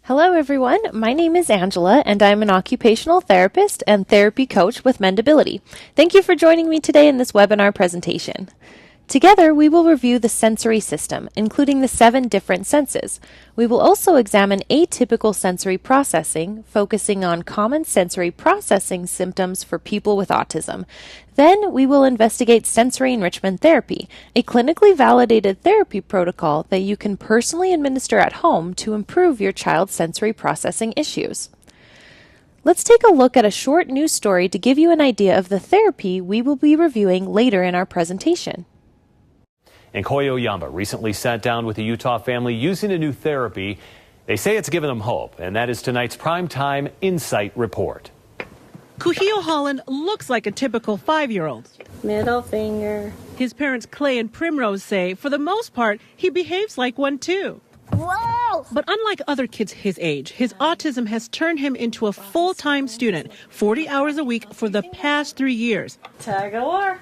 Hello everyone, my name is Angela and I'm an occupational therapist and therapy coach with Mendability. Thank you for joining me today in this webinar presentation. Together we will review the sensory system, including the 7 different senses. We will also examine atypical sensory processing, focusing on common sensory processing symptoms for people with autism. Then we will investigate sensory enrichment therapy, a clinically validated therapy protocol that you can personally administer at home to improve your child's sensory processing issues. Let's take a look at a short news story to give you an idea of the therapy we will be reviewing later in our presentation. And Koyoyamba recently sat down with a Utah family using a new therapy. They say it's given them hope, and that is tonight's Primetime Insight Report. Kuhio Holland looks like a typical 5-year-old. Middle finger. His parents Clay and Primrose say, for the most part, he behaves like one too. Whoa! But unlike other kids his age, his autism has turned him into a full-time student, 40 hours a week for the past 3 years. Tug of war.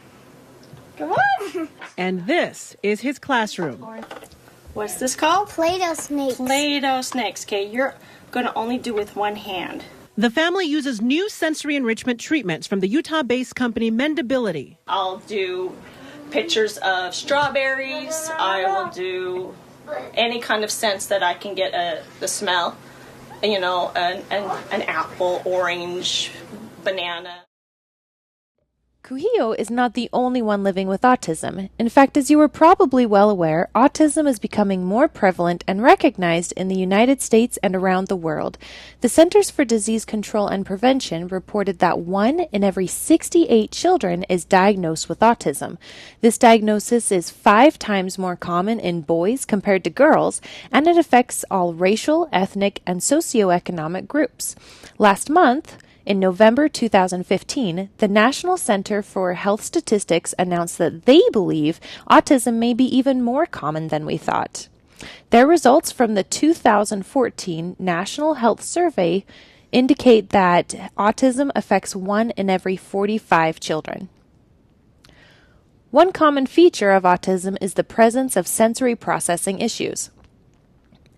Come on! And this is his classroom. What's this called? Play-Doh snakes. Play-Doh snakes. Okay, you're going to only do with one hand. The family uses new sensory enrichment treatments from the Utah-based company Mendability. I'll do pictures of strawberries. I will do any kind of sense that I can get the smell. You know, an apple, orange, banana. Kuhio is not the only one living with autism. In fact, as you are probably well aware, autism is becoming more prevalent and recognized in the United States and around the world. The Centers for Disease Control and Prevention reported that 1 in every 68 children is diagnosed with autism. This diagnosis is 5 times more common in boys compared to girls, and it affects all racial, ethnic, and socioeconomic groups. Last month, in November 2015, the National Center for Health Statistics announced that they believe autism may be even more common than we thought. Their results from the 2014 National Health Survey indicate that autism affects 1 in every 45 children. One common feature of autism is the presence of sensory processing issues.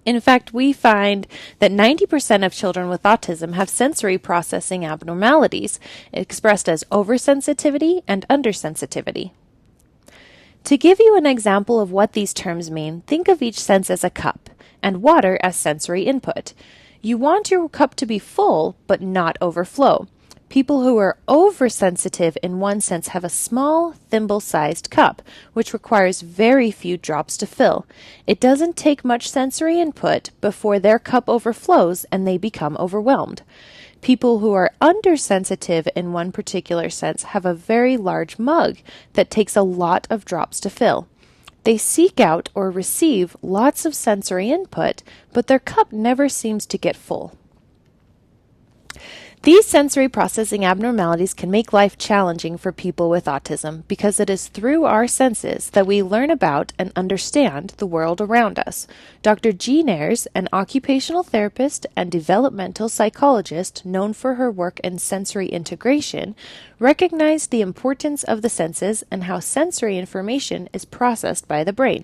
In fact, we find that 90% of children with autism have sensory processing abnormalities, expressed as oversensitivity and undersensitivity. To give you an example of what these terms mean, think of each sense as a cup, and water as sensory input. You want your cup to be full, but not overflow. People who are oversensitive in one sense have a small, thimble-sized cup, which requires very few drops to fill. It doesn't take much sensory input before their cup overflows and they become overwhelmed. People who are undersensitive in one particular sense have a very large mug that takes a lot of drops to fill. They seek out or receive lots of sensory input, but their cup never seems to get full. These sensory processing abnormalities can make life challenging for people with autism because it is through our senses that we learn about and understand the world around us. Dr. Jean Ayres, an occupational therapist and developmental psychologist known for her work in sensory integration, recognized the importance of the senses and how sensory information is processed by the brain.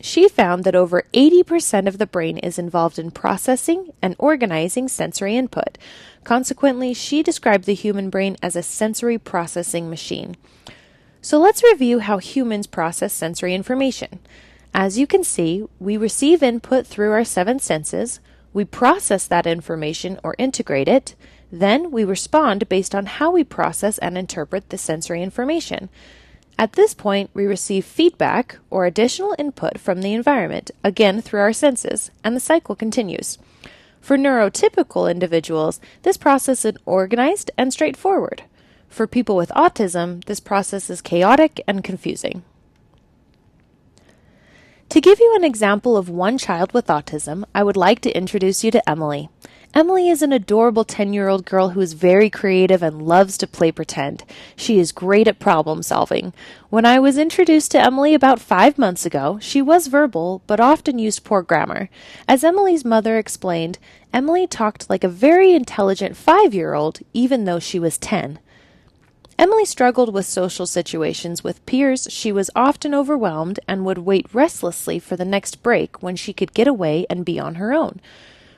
She found that over 80% of the brain is involved in processing and organizing sensory input. Consequently, she described the human brain as a sensory processing machine. So let's review how humans process sensory information. As you can see, we receive input through our 7 senses, we process that information or integrate it, then we respond based on how we process and interpret the sensory information. At this point, we receive feedback or additional input from the environment, again through our senses, and the cycle continues. For neurotypical individuals, this process is organized and straightforward. For people with autism, this process is chaotic and confusing. To give you an example of one child with autism, I would like to introduce you to Emily. Emily is an adorable 10-year-old girl who is very creative and loves to play pretend. She is great at problem solving. When I was introduced to Emily about 5 months ago, she was verbal, but often used poor grammar. As Emily's mother explained, Emily talked like a very intelligent 5-year-old, even though she was 10. Emily struggled with social situations with peers. She was often overwhelmed and would wait restlessly for the next break when she could get away and be on her own.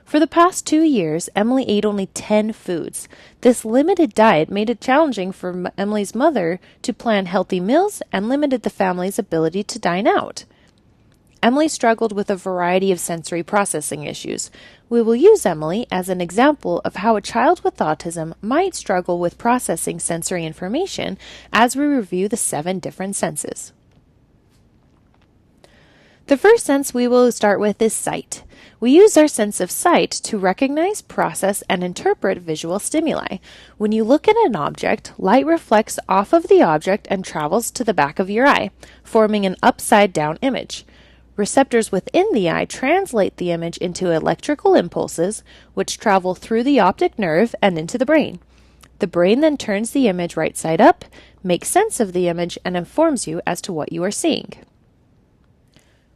For the past 2 years, Emily ate only 10 foods. This limited diet made it challenging for Emily's mother to plan healthy meals and limited the family's ability to dine out. Emily struggled with a variety of sensory processing issues. We will use Emily as an example of how a child with autism might struggle with processing sensory information as we review the 7 different senses. The first sense we will start with is sight. We use our sense of sight to recognize, process, and interpret visual stimuli. When you look at an object, light reflects off of the object and travels to the back of your eye, forming an upside-down image. Receptors within the eye translate the image into electrical impulses, which travel through the optic nerve and into the brain. The brain then turns the image right side up, makes sense of the image, and informs you as to what you are seeing.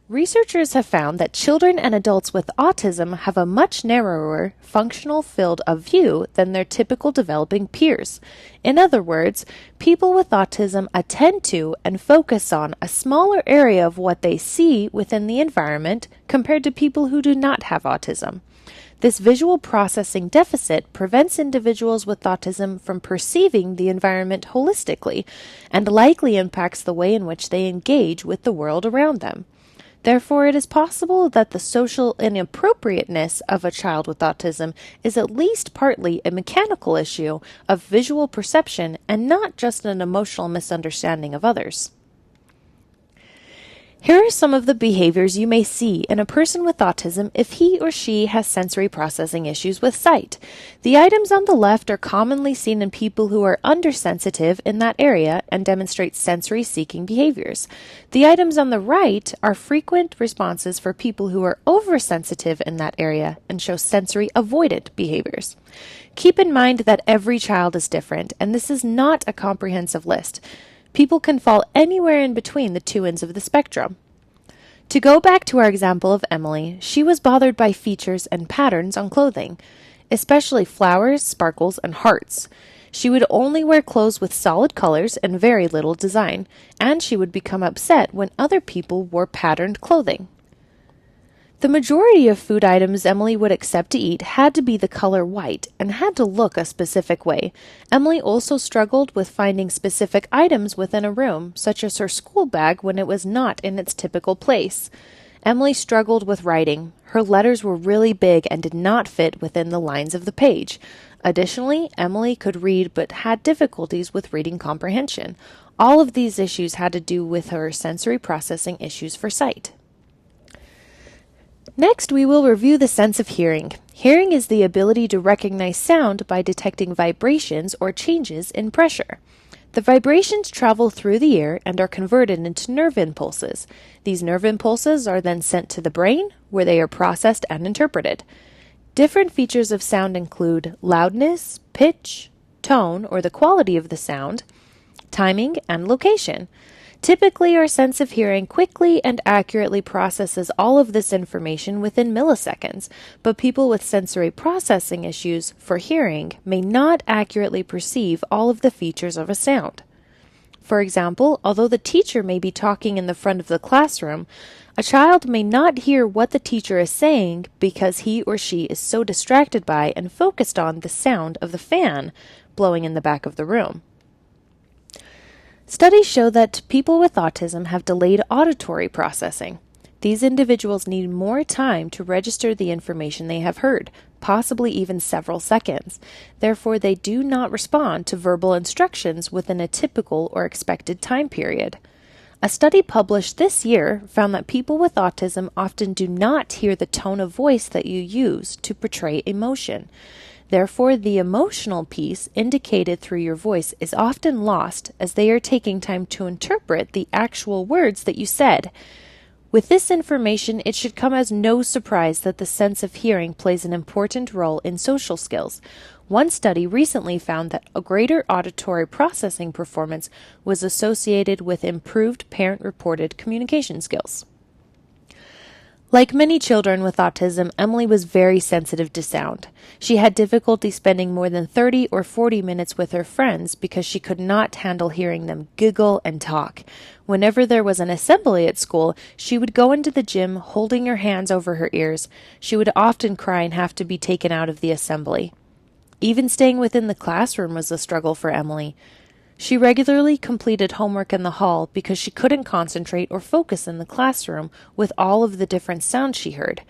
Researchers have found that children and adults with autism have a much narrower functional field of view than their typical developing peers. In other words, people with autism attend to and focus on a smaller area of what they see within the environment compared to people who do not have autism. This visual processing deficit prevents individuals with autism from perceiving the environment holistically and likely impacts the way in which they engage with the world around them. Therefore, it is possible that the social inappropriateness of a child with autism is at least partly a mechanical issue of visual perception and not just an emotional misunderstanding of others. Here are some of the behaviors you may see in a person with autism if he or she has sensory processing issues with sight. The items on the left are commonly seen in people who are undersensitive in that area and demonstrate sensory-seeking behaviors. The items on the right are frequent responses for people who are oversensitive in that area and show sensory-avoidant behaviors. Keep in mind that every child is different, and this is not a comprehensive list. People can fall anywhere in between the 2 ends of the spectrum. To go back to our example of Emily, she was bothered by features and patterns on clothing, especially flowers, sparkles, and hearts. She would only wear clothes with solid colors and very little design, and she would become upset when other people wore patterned clothing. The majority of food items Emily would accept to eat had to be the color white and had to look a specific way. Emily also struggled with finding specific items within a room, such as her school bag when it was not in its typical place. Emily struggled with writing. Her letters were really big and did not fit within the lines of the page. Additionally, Emily could read but had difficulties with reading comprehension. All of these issues had to do with her sensory processing issues for sight. Next, we will review the sense of hearing. Hearing is the ability to recognize sound by detecting vibrations or changes in pressure. The vibrations travel through the ear and are converted into nerve impulses. These nerve impulses are then sent to the brain, where they are processed and interpreted. Different features of sound include loudness, pitch, tone, or the quality of the sound, timing, and location. Typically, our sense of hearing quickly and accurately processes all of this information within milliseconds, but people with sensory processing issues for hearing may not accurately perceive all of the features of a sound. For example, although the teacher may be talking in the front of the classroom, a child may not hear what the teacher is saying because he or she is so distracted by and focused on the sound of the fan blowing in the back of the room. Studies show that people with autism have delayed auditory processing. These individuals need more time to register the information they have heard, possibly even several seconds. Therefore, they do not respond to verbal instructions within a typical or expected time period. A study published this year found that people with autism often do not hear the tone of voice that you use to portray emotion. Therefore, the emotional piece indicated through your voice is often lost as they are taking time to interpret the actual words that you said. With this information, it should come as no surprise that the sense of hearing plays an important role in social skills. One study recently found that a greater auditory processing performance was associated with improved parent-reported communication skills. Like many children with autism, Emily was very sensitive to sound. She had difficulty spending more than 30 or 40 minutes with her friends because she could not handle hearing them giggle and talk. Whenever there was an assembly at school, she would go into the gym holding her hands over her ears. She would often cry and have to be taken out of the assembly. Even staying within the classroom was a struggle for Emily. She regularly completed homework in the hall because she couldn't concentrate or focus in the classroom with all of the different sounds she heard.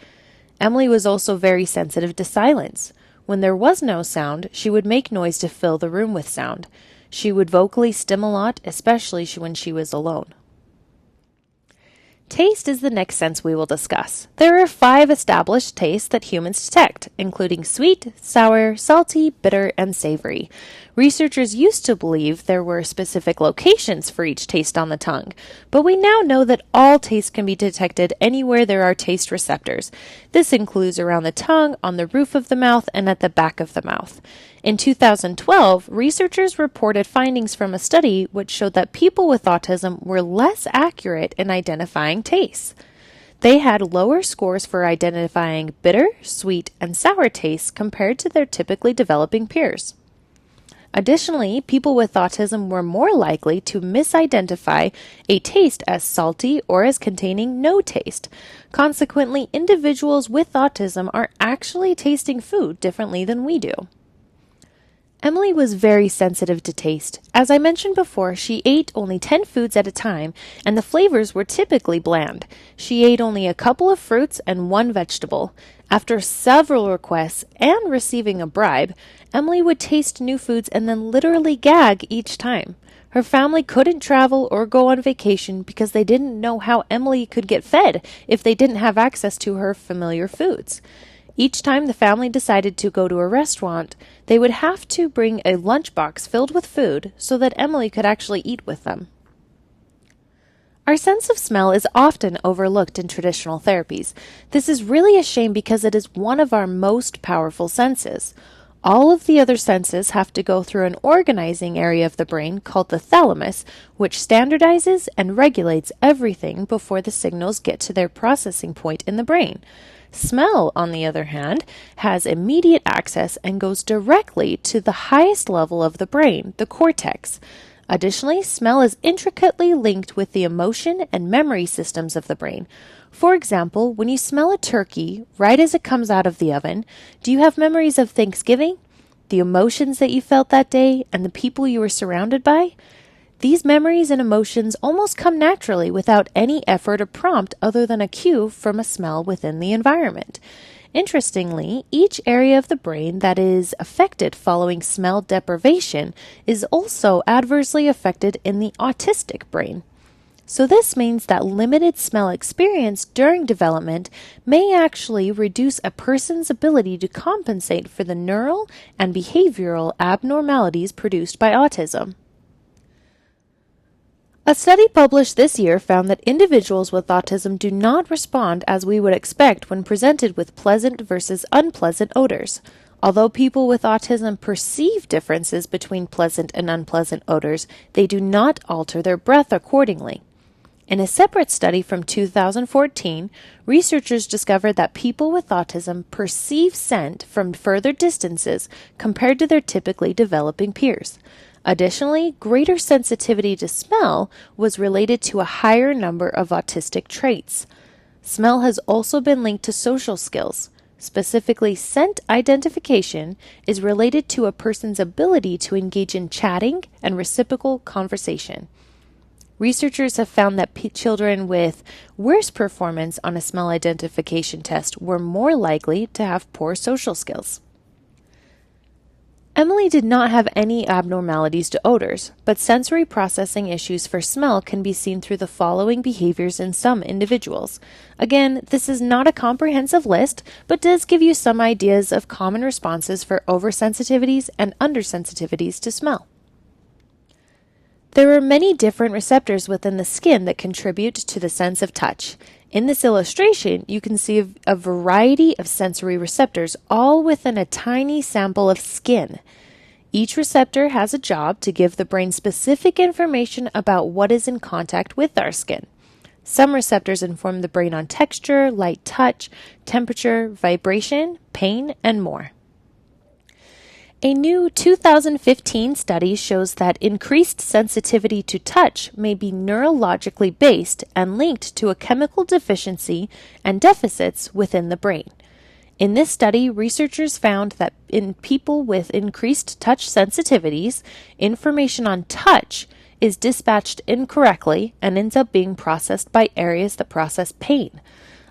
Emily was also very sensitive to silence. When there was no sound, she would make noise to fill the room with sound. She would vocally stim a lot, especially when she was alone. Taste is the next sense we will discuss. There are 5 established tastes that humans detect, including sweet, sour, salty, bitter, and savory. Researchers used to believe there were specific locations for each taste on the tongue, but we now know that all tastes can be detected anywhere there are taste receptors. This includes around the tongue, on the roof of the mouth, and at the back of the mouth. In 2012, researchers reported findings from a study which showed that people with autism were less accurate in identifying tastes. They had lower scores for identifying bitter, sweet, and sour tastes compared to their typically developing peers. Additionally, people with autism were more likely to misidentify a taste as salty or as containing no taste. Consequently, individuals with autism are actually tasting food differently than we do. Emily was very sensitive to taste. As I mentioned before, she ate only 10 foods at a time, and the flavors were typically bland. She ate only a couple of fruits and 1 vegetable. After several requests and receiving a bribe, Emily would taste new foods and then literally gag each time. Her family couldn't travel or go on vacation because they didn't know how Emily could get fed if they didn't have access to her familiar foods. Each time the family decided to go to a restaurant, they would have to bring a lunchbox filled with food so that Emily could actually eat with them. Our sense of smell is often overlooked in traditional therapies. This is really a shame because it is one of our most powerful senses. All of the other senses have to go through an organizing area of the brain called the thalamus, which standardizes and regulates everything before the signals get to their processing point in the brain. Smell, on the other hand, has immediate access and goes directly to the highest level of the brain, the cortex. Additionally, smell is intricately linked with the emotion and memory systems of the brain. For example, when you smell a turkey right as it comes out of the oven, do you have memories of Thanksgiving, the emotions that you felt that day, and the people you were surrounded by? These memories and emotions almost come naturally without any effort or prompt other than a cue from a smell within the environment. Interestingly, each area of the brain that is affected following smell deprivation is also adversely affected in the autistic brain. So this means that limited smell experience during development may actually reduce a person's ability to compensate for the neural and behavioral abnormalities produced by autism. A study published this year found that individuals with autism do not respond as we would expect when presented with pleasant versus unpleasant odors. Although people with autism perceive differences between pleasant and unpleasant odors, they do not alter their breath accordingly. In a separate study from 2014, researchers discovered that people with autism perceive scent from further distances compared to their typically developing peers. Additionally, greater sensitivity to smell was related to a higher number of autistic traits. Smell has also been linked to social skills. Specifically, scent identification is related to a person's ability to engage in chatting and reciprocal conversation. Researchers have found that children with worse performance on a smell identification test were more likely to have poor social skills. Emily did not have any abnormalities to odors, but sensory processing issues for smell can be seen through the following behaviors in some individuals. Again, this is not a comprehensive list, but does give you some ideas of common responses for oversensitivities and undersensitivities to smell. There are many different receptors within the skin that contribute to the sense of touch. In this illustration, you can see a variety of sensory receptors, all within a tiny sample of skin. Each receptor has a job to give the brain specific information about what is in contact with our skin. Some receptors inform the brain on texture, light touch, temperature, vibration, pain, and more. A new 2015 study shows that increased sensitivity to touch may be neurologically based and linked to a chemical deficiency and deficits within the brain. In this study, researchers found that in people with increased touch sensitivities, information on touch is dispatched incorrectly and ends up being processed by areas that process pain.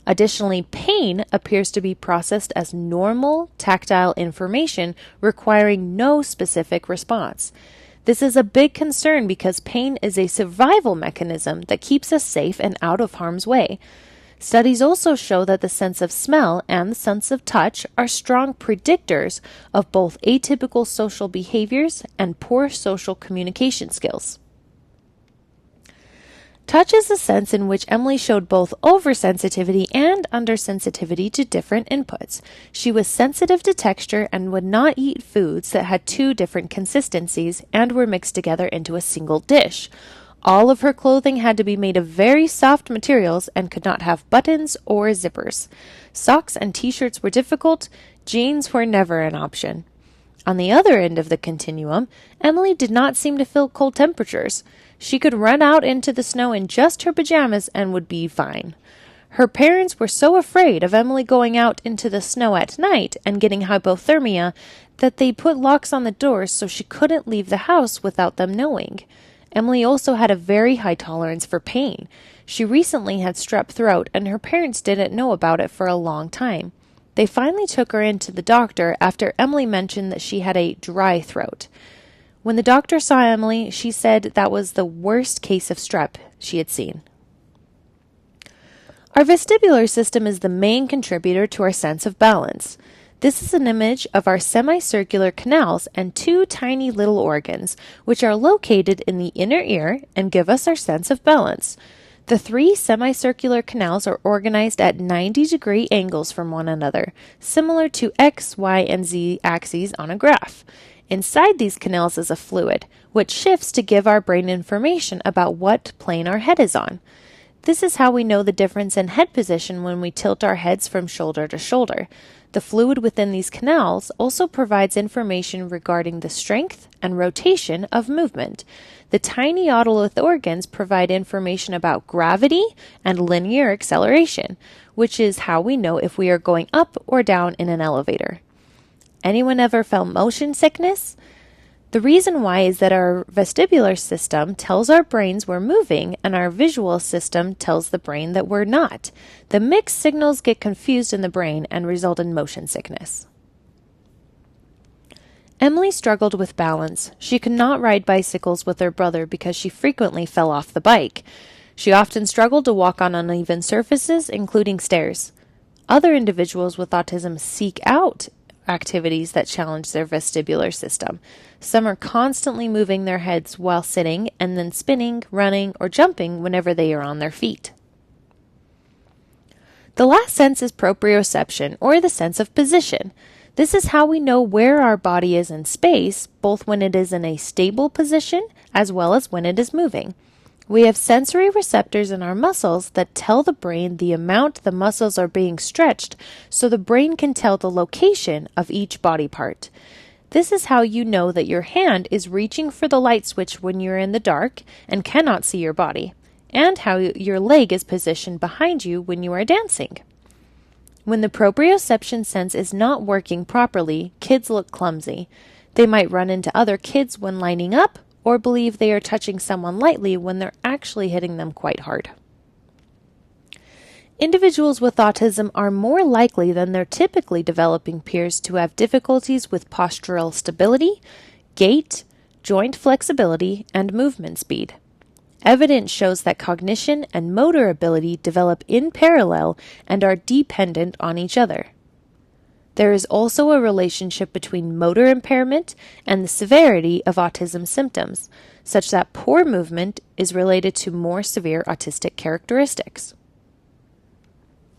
Additionally, pain appears to be processed as normal tactile information requiring no specific response. This is a big concern because pain is a survival mechanism that keeps us safe and out of harm's way. Studies also show that the sense of smell and the sense of touch are strong predictors of both atypical social behaviors and poor social communication skills. Touch is a sense in which Emily showed both oversensitivity and undersensitivity to different inputs. She was sensitive to texture and would not eat foods that had two different consistencies and were mixed together into a single dish. All of her clothing had to be made of very soft materials and could not have buttons or zippers. Socks and t-shirts were difficult. Jeans were never an option. On the other end of the continuum, Emily did not seem to feel cold temperatures. She could run out into the snow in just her pajamas and would be fine. Her parents were so afraid of Emily going out into the snow at night and getting hypothermia that they put locks on the doors so she couldn't leave the house without them knowing. Emily also had a very high tolerance for pain. She recently had strep throat, and her parents didn't know about it for a long time. They finally took her in to the doctor after Emily mentioned that she had a dry throat. When the doctor saw Emily, she said that was the worst case of strep she had seen. Our vestibular system is the main contributor to our sense of balance. This is an image of our semicircular canals and two tiny little organs, which are located in the inner ear and give us our sense of balance. The three semicircular canals are organized at 90-degree angles from one another, similar to X, Y, and Z axes on a graph. Inside these canals is a fluid, which shifts to give our brain information about what plane our head is on. This is how we know the difference in head position when we tilt our heads from shoulder to shoulder. The fluid within these canals also provides information regarding the strength and rotation of movement. The tiny otolith organs provide information about gravity and linear acceleration, which is how we know if we are going up or down in an elevator. Anyone ever felt motion sickness? The reason why is that our vestibular system tells our brains we're moving and our visual system tells the brain that we're not. The mixed signals get confused in the brain and result in motion sickness. Emily struggled with balance. She could not ride bicycles with her brother because she frequently fell off the bike. She often struggled to walk on uneven surfaces, including stairs. Other individuals with autism seek out activities that challenge their vestibular system. Some are constantly moving their heads while sitting and then spinning, running, or jumping whenever they are on their feet. The last sense is proprioception, or the sense of position. This is how we know where our body is in space, both when it is in a stable position as well as when it is moving. We have sensory receptors in our muscles that tell the brain the amount the muscles are being stretched so the brain can tell the location of each body part. This is how you know that your hand is reaching for the light switch when you're in the dark and cannot see your body, and how your leg is positioned behind you when you are dancing. When the proprioception sense is not working properly, kids look clumsy. They might run into other kids when lining up, or believe they are touching someone lightly when they're actually hitting them quite hard. Individuals with autism are more likely than their typically developing peers to have difficulties with postural stability, gait, joint flexibility, and movement speed. Evidence shows that cognition and motor ability develop in parallel and are dependent on each other. There is also a relationship between motor impairment and the severity of autism symptoms, such that poor movement is related to more severe autistic characteristics.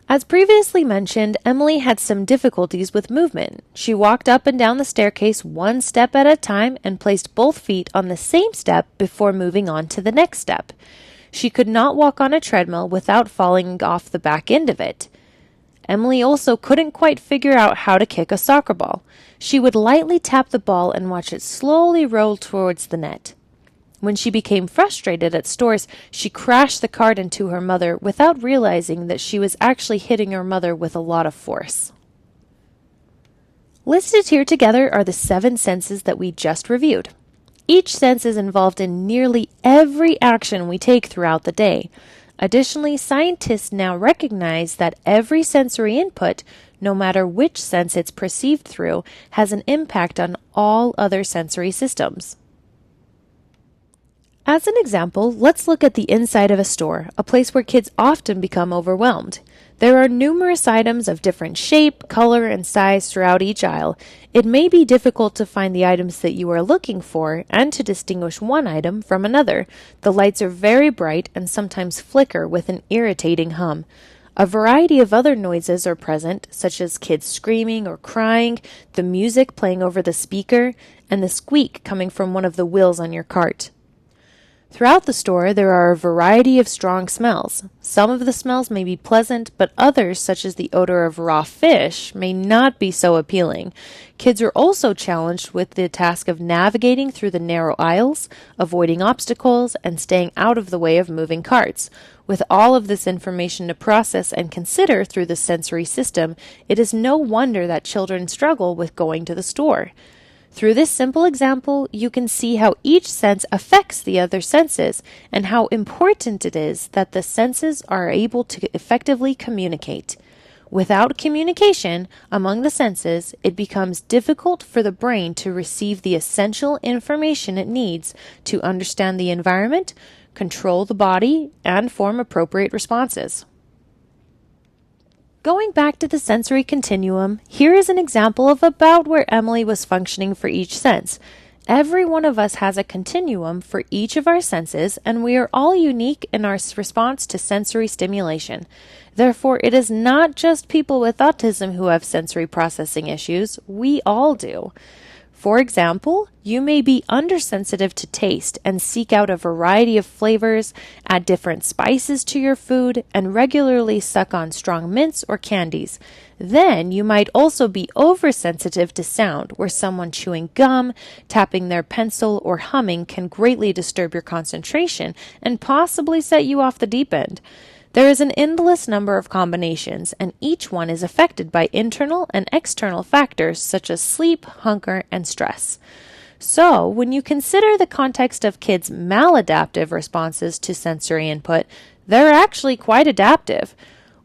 As previously mentioned, Emily had some difficulties with movement. She walked up and down the staircase one step at a time and placed both feet on the same step before moving on to the next step. She could not walk on a treadmill without falling off the back end of it. Emily also couldn't quite figure out how to kick a soccer ball. She would lightly tap the ball and watch it slowly roll towards the net. When she became frustrated at stores, she crashed the cart into her mother without realizing that she was actually hitting her mother with a lot of force. Listed here together are the 7 senses that we just reviewed. Each sense is involved in nearly every action we take throughout the day. Additionally, scientists now recognize that every sensory input, no matter which sense it's perceived through, has an impact on all other sensory systems. As an example, let's look at the inside of a store, a place where kids often become overwhelmed. There are numerous items of different shape, color, and size throughout each aisle. It may be difficult to find the items that you are looking for and to distinguish one item from another. The lights are very bright and sometimes flicker with an irritating hum. A variety of other noises are present, such as kids screaming or crying, the music playing over the speaker, and the squeak coming from one of the wheels on your cart. Throughout the store, there are a variety of strong smells. Some of the smells may be pleasant, but others, such as the odor of raw fish, may not be so appealing. Kids are also challenged with the task of navigating through the narrow aisles, avoiding obstacles, and staying out of the way of moving carts. With all of this information to process and consider through the sensory system, it is no wonder that children struggle with going to the store. Through this simple example, you can see how each sense affects the other senses and how important it is that the senses are able to effectively communicate. Without communication among the senses, it becomes difficult for the brain to receive the essential information it needs to understand the environment, control the body, and form appropriate responses. Going back to the sensory continuum, here is an example of about where Emily was functioning for each sense. Every one of us has a continuum for each of our senses, and we are all unique in our response to sensory stimulation. Therefore, it is not just people with autism who have sensory processing issues. We all do. For example, you may be undersensitive to taste and seek out a variety of flavors, add different spices to your food, and regularly suck on strong mints or candies. Then you might also be oversensitive to sound, where someone chewing gum, tapping their pencil, or humming can greatly disturb your concentration and possibly set you off the deep end. There is an endless number of combinations, and each one is affected by internal and external factors such as sleep, hunger, and stress. So, when you consider the context of kids' maladaptive responses to sensory input, they're actually quite adaptive.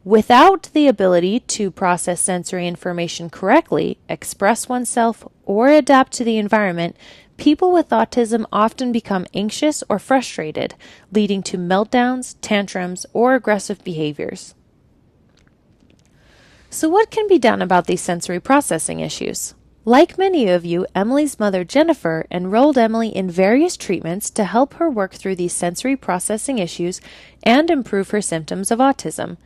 Without the ability to process sensory information correctly, express oneself, or adapt to the environment, people with autism often become anxious or frustrated, leading to meltdowns, tantrums, or aggressive behaviors. So what can be done about these sensory processing issues? Like many of you, Emily's mother, Jennifer, enrolled Emily in various treatments to help her work through these sensory processing issues and improve her symptoms of autism.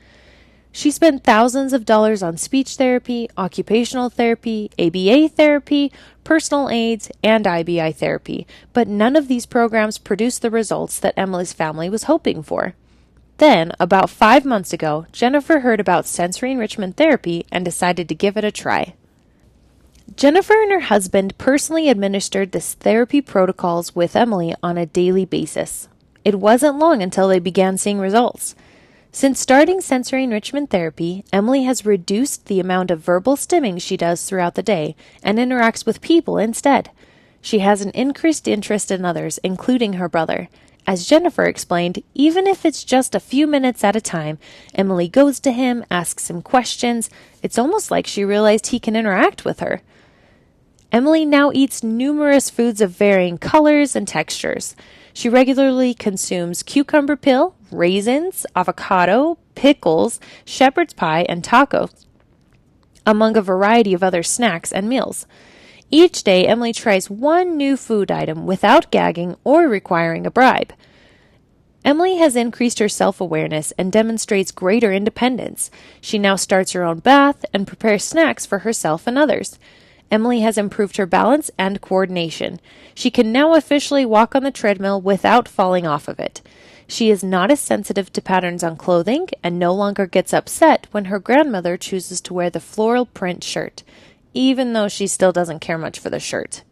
She spent thousands of dollars on speech therapy, occupational therapy, ABA therapy, personal aids, and IBI therapy, but none of these programs produced the results that Emily's family was hoping for. Then, about 5 months ago, Jennifer heard about sensory enrichment therapy and decided to give it a try. Jennifer and her husband personally administered the therapy protocols with Emily on a daily basis. It wasn't long until they began seeing results. Since starting sensory enrichment therapy, Emily has reduced the amount of verbal stimming she does throughout the day and interacts with people instead. She has an increased interest in others, including her brother. As Jennifer explained, even if it's just a few minutes at a time, Emily goes to him, asks him questions. It's almost like she realized he can interact with her. Emily now eats numerous foods of varying colors and textures. She regularly consumes cucumber peel, raisins, avocado, pickles, shepherd's pie, and tacos, among a variety of other snacks and meals. Each day, Emily tries one new food item without gagging or requiring a bribe. Emily has increased her self-awareness and demonstrates greater independence. She now starts her own bath and prepares snacks for herself and others. Emily has improved her balance and coordination. She can now officially walk on the treadmill without falling off of it. She is not as sensitive to patterns on clothing and no longer gets upset when her grandmother chooses to wear the floral print shirt, even though she still doesn't care much for the shirt.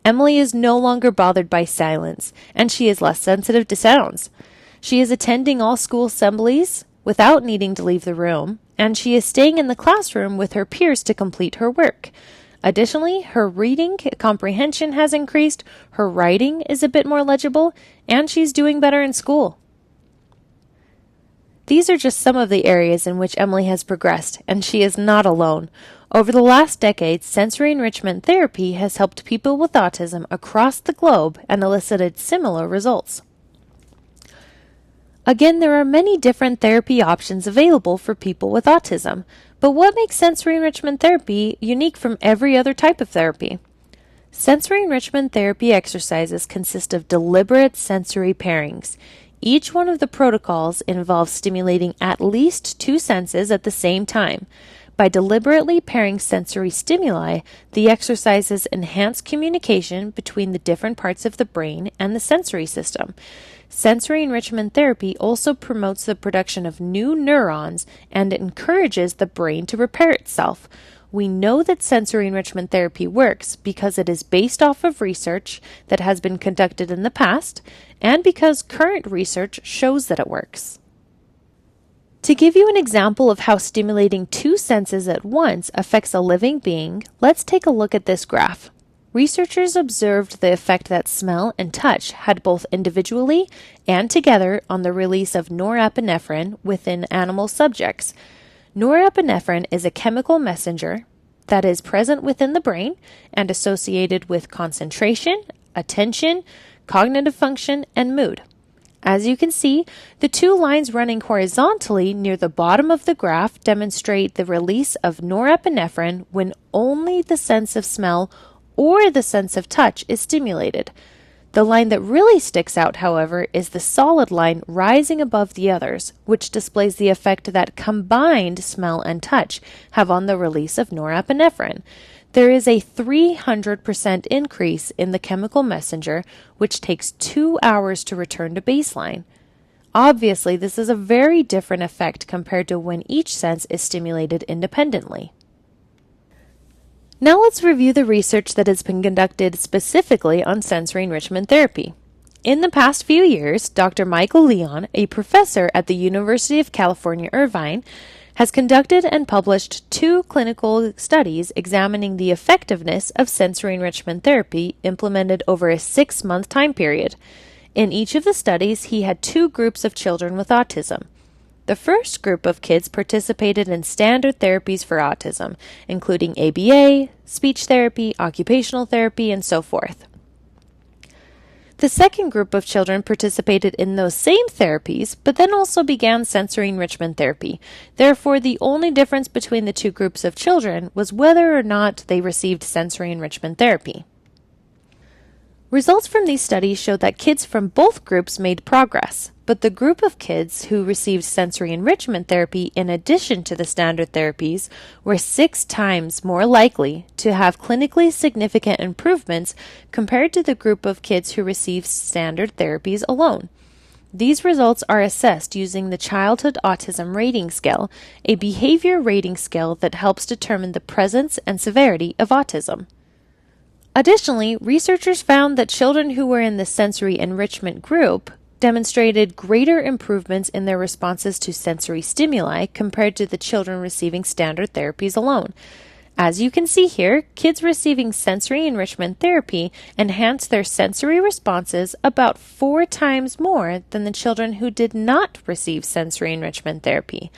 Emily is no longer bothered by silence, and she is less sensitive to sounds. She is attending all school assemblies without needing to leave the room, and she is staying in the classroom with her peers to complete her work. Additionally, her reading comprehension has increased, her writing is a bit more legible, and she's doing better in school. These are just some of the areas in which Emily has progressed, and she is not alone. Over the last decade, sensory enrichment therapy has helped people with autism across the globe and elicited similar results. Again, there are many different therapy options available for people with autism, but what makes sensory enrichment therapy unique from every other type of therapy? Sensory enrichment therapy exercises consist of deliberate sensory pairings. Each one of the protocols involves stimulating at least 2 senses at the same time. By deliberately pairing sensory stimuli, the exercises enhance communication between the different parts of the brain and the sensory system. Sensory enrichment therapy also promotes the production of new neurons and encourages the brain to repair itself. We know that sensory enrichment therapy works because it is based off of research that has been conducted in the past and because current research shows that it works. To give you an example of how stimulating 2 senses at once affects a living being, let's take a look at this graph. Researchers observed the effect that smell and touch had both individually and together on the release of norepinephrine within animal subjects. Norepinephrine is a chemical messenger that is present within the brain and associated with concentration, attention, cognitive function, and mood. As you can see, the 2 lines running horizontally near the bottom of the graph demonstrate the release of norepinephrine when only the sense of smell or the sense of touch is stimulated. The line that really sticks out, however, is the solid line rising above the others, which displays the effect that combined smell and touch have on the release of norepinephrine. There is a 300% increase in the chemical messenger, which takes 2 hours to return to baseline. Obviously, this is a very different effect compared to when each sense is stimulated independently. Now let's review the research that has been conducted specifically on sensory enrichment therapy. In the past few years, Dr. Michael Leon, a professor at the University of California, Irvine, has conducted and published 2 clinical studies examining the effectiveness of sensory enrichment therapy implemented over a 6-month time period. In each of the studies, he had 2 groups of children with autism. The first group of kids participated in standard therapies for autism, including ABA, speech therapy, occupational therapy, and so forth. The second group of children participated in those same therapies, but then also began sensory enrichment therapy. Therefore, the only difference between the 2 groups of children was whether or not they received sensory enrichment therapy. Results from these studies showed that kids from both groups made progress, but the group of kids who received sensory enrichment therapy in addition to the standard therapies were 6 times more likely to have clinically significant improvements compared to the group of kids who received standard therapies alone. These results are assessed using the Childhood Autism Rating Scale, a behavior rating scale that helps determine the presence and severity of autism. Additionally, researchers found that children who were in the sensory enrichment group demonstrated greater improvements in their responses to sensory stimuli compared to the children receiving standard therapies alone. As you can see here, kids receiving sensory enrichment therapy enhanced their sensory responses about 4 times more than the children who did not receive sensory enrichment therapy.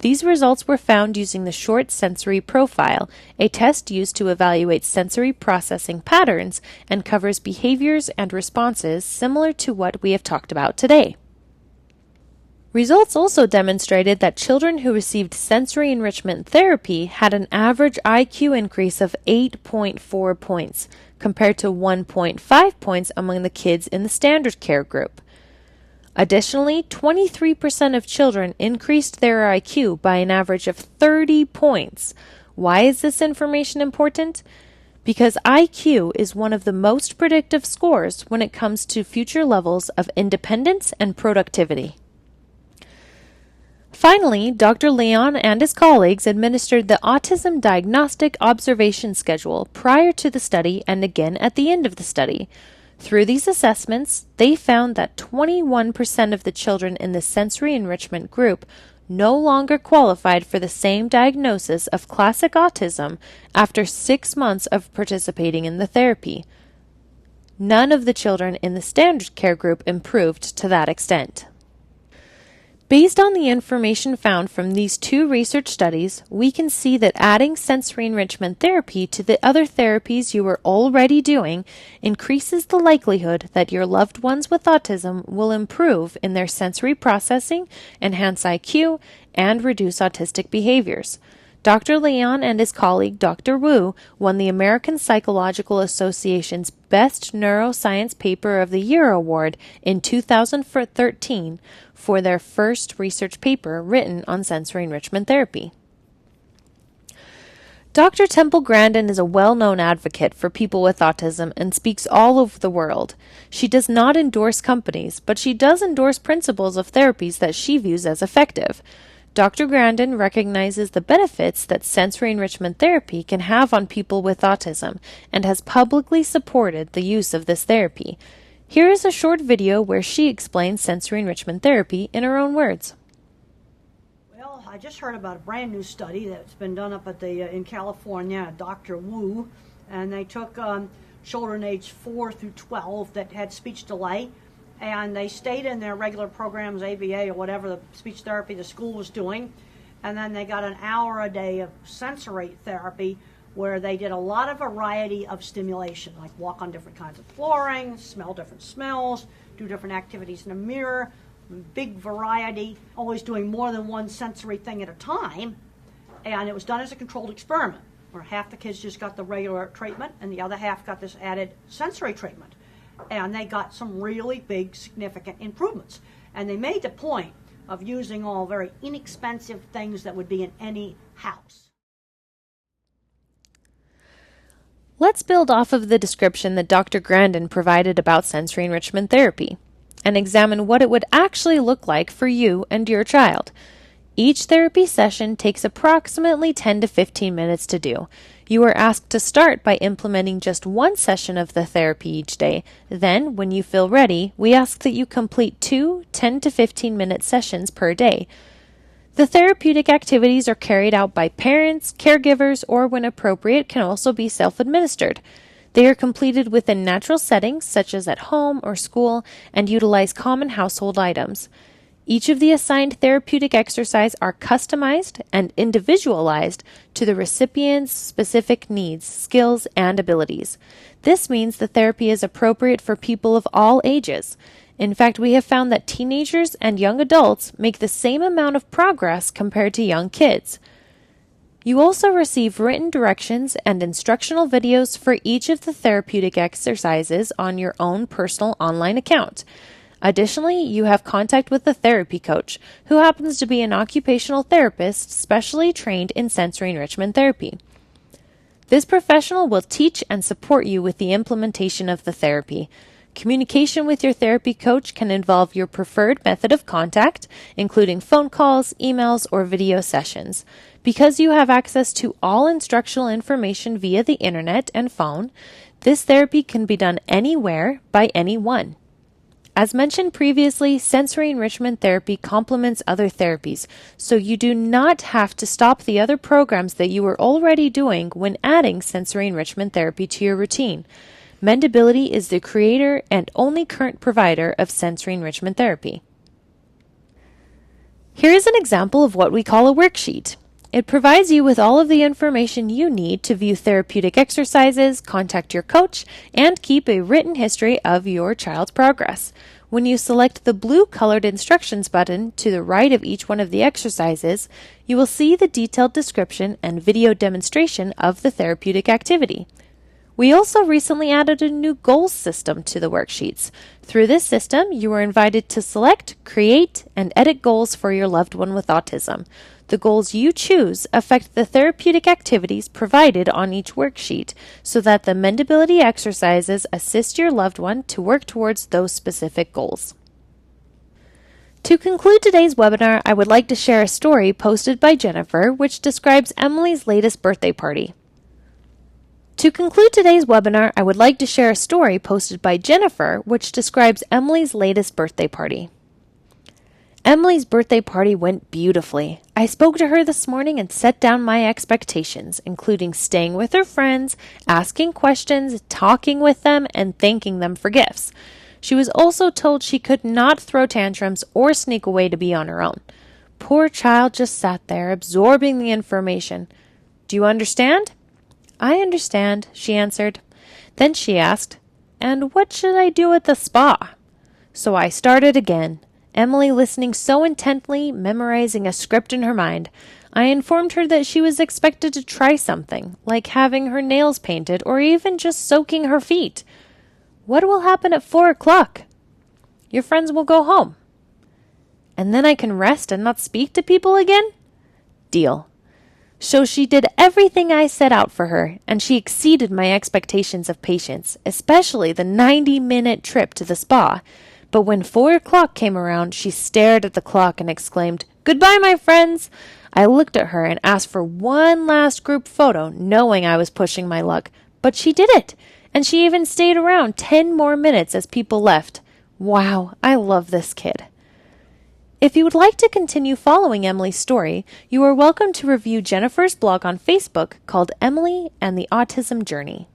These results were found using the Short Sensory Profile, a test used to evaluate sensory processing patterns and covers behaviors and responses similar to what we have talked about today. Results also demonstrated that children who received sensory enrichment therapy had an average IQ increase of 8.4 points, compared to 1.5 points among the kids in the standard care group. Additionally, 23% of children increased their IQ by an average of 30 points. Why is this information important? because IQ is one of the most predictive scores when it comes to future levels of independence and productivity. Finally, Dr. Leon and his colleagues administered the Autism Diagnostic Observation Schedule prior to the study and again at the end of the study. Through these assessments, they found that 21% of the children in the sensory enrichment group no longer qualified for the same diagnosis of classic autism after 6 months of participating in the therapy. None of the children in the standard care group improved to that extent. Based on the information found from these 2 research studies, we can see that adding sensory enrichment therapy to the other therapies you are already doing increases the likelihood that your loved ones with autism will improve in their sensory processing, enhance IQ, and reduce autistic behaviors. Dr. Leon and his colleague Dr. Wu won the American Psychological Association's Best Neuroscience Paper of the Year award in 2013 for their first research paper written on sensory enrichment therapy. Dr. Temple Grandin is a well-known advocate for people with autism and speaks all over the world. She does not endorse companies, but she does endorse principles of therapies that she views as effective. Dr. Grandin recognizes the benefits that sensory enrichment therapy can have on people with autism and has publicly supported the use of this therapy. Here is a short video where she explains sensory enrichment therapy in her own words. Well, I just heard about a brand new study that's been done up at in California, Dr. Wu, and they took children aged 4 through 12 that had speech delay, and they stayed in their regular programs, ABA or whatever the speech therapy the school was doing, and then they got an hour a day of sensory therapy where they did a lot of variety of stimulation, like walk on different kinds of flooring, smell different smells, do different activities in a mirror, big variety, always doing more than one sensory thing at a time, and it was done as a controlled experiment, where half the kids just got the regular treatment and the other half got this added sensory treatment. And they got some really big, significant improvements. And they made the point of using all very inexpensive things that would be in any house. Let's build off of the description that Dr. Grandin provided about sensory enrichment therapy and examine what it would actually look like for you and your child. Each therapy session takes approximately 10 to 15 minutes to do. You are asked to start by implementing just one session of the therapy each day. Then, when you feel ready, we ask that you complete 2 10 to 15-minute sessions per day. The therapeutic activities are carried out by parents, caregivers, or when appropriate, can also be self-administered. They are completed within natural settings, such as at home or school, and utilize common household items. Each of the assigned therapeutic exercises are customized and individualized to the recipient's specific needs, skills, and abilities. This means the therapy is appropriate for people of all ages. In fact, we have found that teenagers and young adults make the same amount of progress compared to young kids. You also receive written directions and instructional videos for each of the therapeutic exercises on your own personal online account. Additionally, you have contact with a therapy coach, who happens to be an occupational therapist specially trained in sensory enrichment therapy. This professional will teach and support you with the implementation of the therapy. Communication with your therapy coach can involve your preferred method of contact, including phone calls, emails, or video sessions. Because you have access to all instructional information via the internet and phone, this therapy can be done anywhere by anyone. As mentioned previously, sensory enrichment therapy complements other therapies, so you do not have to stop the other programs that you are already doing when adding sensory enrichment therapy to your routine. Mendability is the creator and only current provider of sensory enrichment therapy. Here is an example of what we call a worksheet. It provides you with all of the information you need to view therapeutic exercises, contact your coach, and keep a written history of your child's progress. When you select the blue-colored instructions button to the right of each one of the exercises, you will see the detailed description and video demonstration of the therapeutic activity. We also recently added a new goals system to the worksheets. Through this system, you are invited to select, create, and edit goals for your loved one with autism. The goals you choose affect the therapeutic activities provided on each worksheet so that the mendability exercises assist your loved one to work towards those specific goals. To conclude today's webinar, I would like to share a story posted by Jennifer which describes Emily's latest birthday party. Emily's birthday party went beautifully. I spoke to her this morning and set down my expectations, including staying with her friends, asking questions, talking with them, and thanking them for gifts. She was also told she could not throw tantrums or sneak away to be on her own. Poor child just sat there, absorbing the information. "Do you understand?" "I understand," she answered. Then she asked, "And what should I do at the spa?" So I started again. Emily listening so intently, memorizing a script in her mind. I informed her that she was expected to try something, like having her nails painted or even just soaking her feet. "What will happen at 4 o'clock?" "Your friends will go home." "And then I can rest and not speak to people again?" "Deal." So she did everything I set out for her, and she exceeded my expectations of patience, especially the 90-minute trip to the spa. But when 4 o'clock came around, she stared at the clock and exclaimed, "Goodbye, my friends!" I looked at her and asked for one last group photo, knowing I was pushing my luck. But she did it, and she even stayed around 10 more minutes as people left. Wow, I love this kid. If you would like to continue following Emily's story, you are welcome to review Jennifer's blog on Facebook called Emily and the Autism Journey.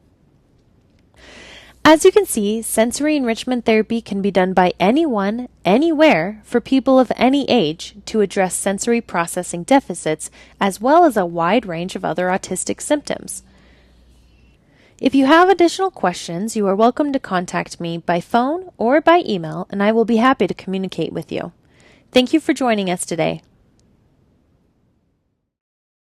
As you can see, sensory enrichment therapy can be done by anyone, anywhere, for people of any age to address sensory processing deficits, as well as a wide range of other autistic symptoms. If you have additional questions, you are welcome to contact me by phone or by email, and I will be happy to communicate with you. Thank you for joining us today.